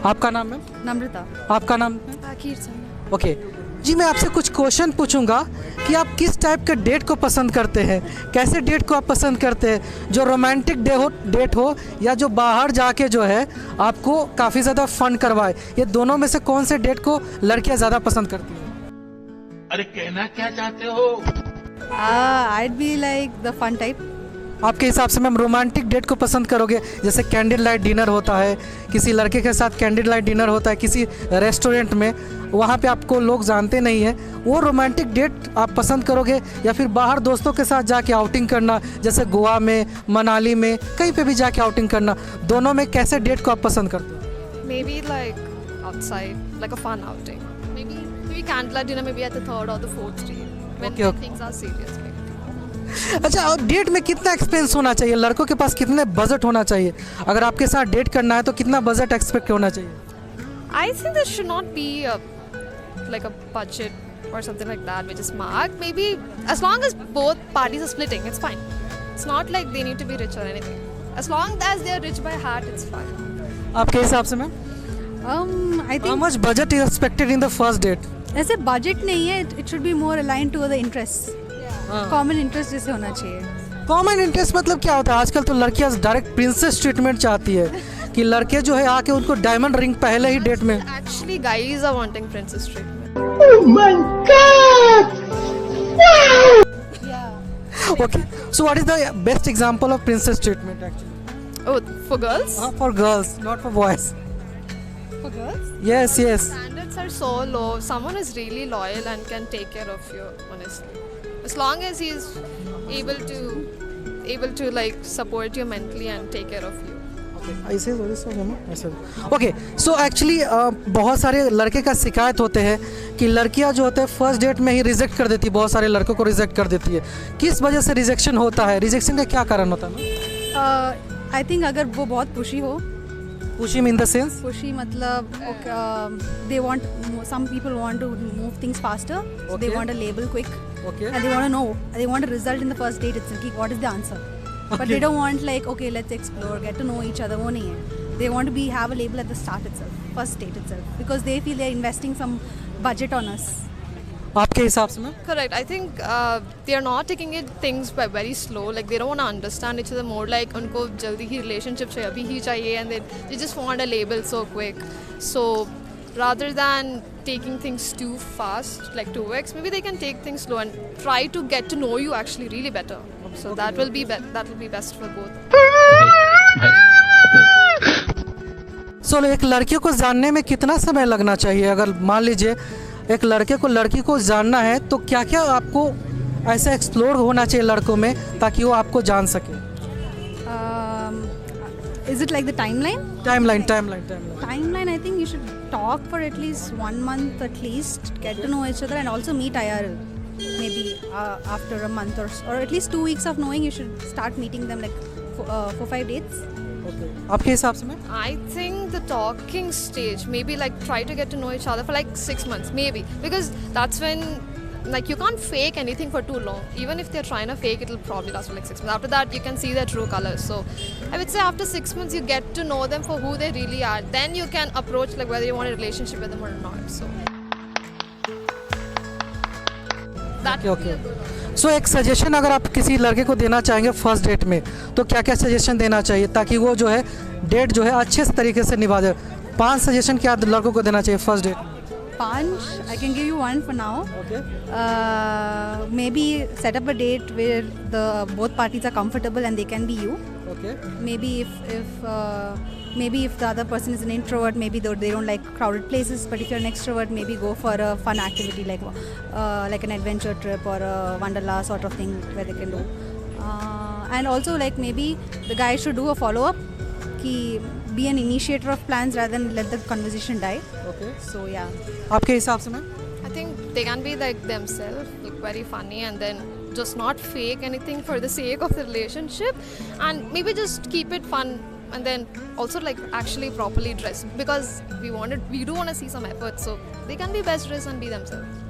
आपका नाम मैम? नम्रता। आपका नाम? कीर्तन। ओके जी, मैं आपसे कुछ क्वेश्चन पूछूंगा कि आप किस टाइप के डेट को पसंद करते हैं, कैसे डेट को आप पसंद करते हैं, जो रोमांटिक डेट हो या जो बाहर जाके जो है आपको काफ़ी ज़्यादा फन करवाए, ये दोनों में से कौन से डेट को लड़कियां ज़्यादा पसंद करती हैं? अरे कहना क्या चाहते हो? I'd be like the fun type. आपके हिसाब से मैम रोमांटिक डेट को पसंद करोगे, जैसे कैंडल लाइट डिनर होता है, किसी लड़के के साथ कैंडल लाइट डिनर होता है किसी रेस्टोरेंट में, वहाँ पे आपको लोग जानते नहीं हैं, वो रोमांटिक डेट आप पसंद करोगे या फिर बाहर दोस्तों के साथ जाके आउटिंग करना, जैसे गोवा में, मनाली में, कहीं पे भी जाके आउटिंग करना, दोनों में कैसे डेट को आप पसंद करते हो? Maybe like outside, like a fun outing. Maybe candlelight dinner, maybe at the third or the fourth day when Okay, okay. things are serious. Maybe. अच्छा, और डेट में कितना एक्सपेंस होना चाहिए, लड़कों के पास कितने बजट होना चाहिए, अगर आपके साथ डेट करना है तो कितना बजट एक्सपेक्ट होना चाहिए? I think there should not be like a budget or something like that which is marked. Maybe as long as both parties are splitting, it's fine. It's not like they need to be rich or anything. As long as they are rich by heart, it's fine. आपके हिसाब से ma'am I how think much budget is expected in the first date? ऐसे budget नहीं है, it should be more aligned to the interest. Common interest जैसे होना चाहिए। Common interest मतलब क्या होता है? आजकल तो लड़कियां डायरेक्ट प्रिंसेस ट्रीटमेंट चाहती है कि लड़के जो है आके उनको डायमंड रिंग पहले ही डेट में। Actually, guys are wanting princess treatment. Okay, so what is the best example of princess treatment actually? Oh, for girls? For girls, not for boys. For girls? Yes yes. Standards are so low. Someone is really loyal and can take care of you, honestly. As long as he is able to like support you mentally and take care of you. Okay, so actually बहुत सारे लड़के का शिकायत होते हैं कि लड़कियां जो होते हैं फर्स्ट डेट में ही रिजेक्ट कर देती है, बहुत सारे लड़कों को रिजेक्ट कर देती है। किस वजह से रिजेक्शन होता है, रिजेक्शन का क्या कारण होता है? आई थिंक अगर वो बहुत पुशी हो, pushy in the sense? Pushy मतलब they want, some people want to move things faster, so they Okay. want a label quick, okay and they want to know, they want a result in the first date itself, कि what is the answer. But Okay. they don't want like, okay, let's explore, get to know each other, वो नहीं है. They want to have a label at the start itself, first date itself, because they feel they're investing some budget on us. आपके हिसाब से ma'am? Correct. I think they are not taking it things by very slow. Like they don't want to understand each other more. Like उनको जल्दी ही relationship चाहिए, अभी ही चाहिए, and they just want a label so quick. So rather than taking things too fast, like 2x, maybe they can take things slow and try to get to know you actually really better. So that will be best for both. सो एक लड़के को जानने में कितना समय लगना चाहिए? अगर मान लीजिए एक लड़के को लड़की को जानना है तो क्या क्या आपको ऐसा एक्सप्लोर होना चाहिए लड़कों में ताकि वो आपको जान सके? Is it like the timeline? Timeline. Timeline, I think you should talk for at least 1 month at least, get to know each other, and also meet IRL. Maybe after a month or at least 2 weeks of knowing, you should start meeting them like 4-5 dates. आपके हिसाब से ma'am? I think the talking stage, maybe like try to get to know each other for like 6 months, maybe, because that's when like you can't fake anything for too long. Even if they're trying to fake, it'll probably last for like 6 months. After that, you can see their true colors. So I would say after 6 months, you get to know them for who they really are. Then you can approach like whether you want a relationship with them or not. So that would be a good one. सो एक suggestion अगर आप किसी लड़के को देना चाहेंगे first date में तो क्या क्या सजेशन देना चाहिए ताकि वो जो है डेट जो है अच्छे से तरीके से निभा जाए? 5 सजेशन क्या लड़कों को देना चाहिए first date? 5, I can give you 1 for now. Okay Maybe set up a date where both parties are comfortable and they can be you. Okay Maybe if the other person is an introvert, maybe they don't like crowded places. But if you're an extrovert, maybe go for a fun activity like an adventure trip or a Wonderla sort of thing where they can do. And also like maybe the guy should do a follow-up, be an initiator of plans rather than let the conversation die. Okay So yeah. आपके हिसाब से ma'am? I think they can be like themselves, look very funny, and then just not fake anything for the sake of the relationship, and maybe just keep it fun, and then also like actually properly dress, because we do want to see some effort, so they can be best dressed and be themselves.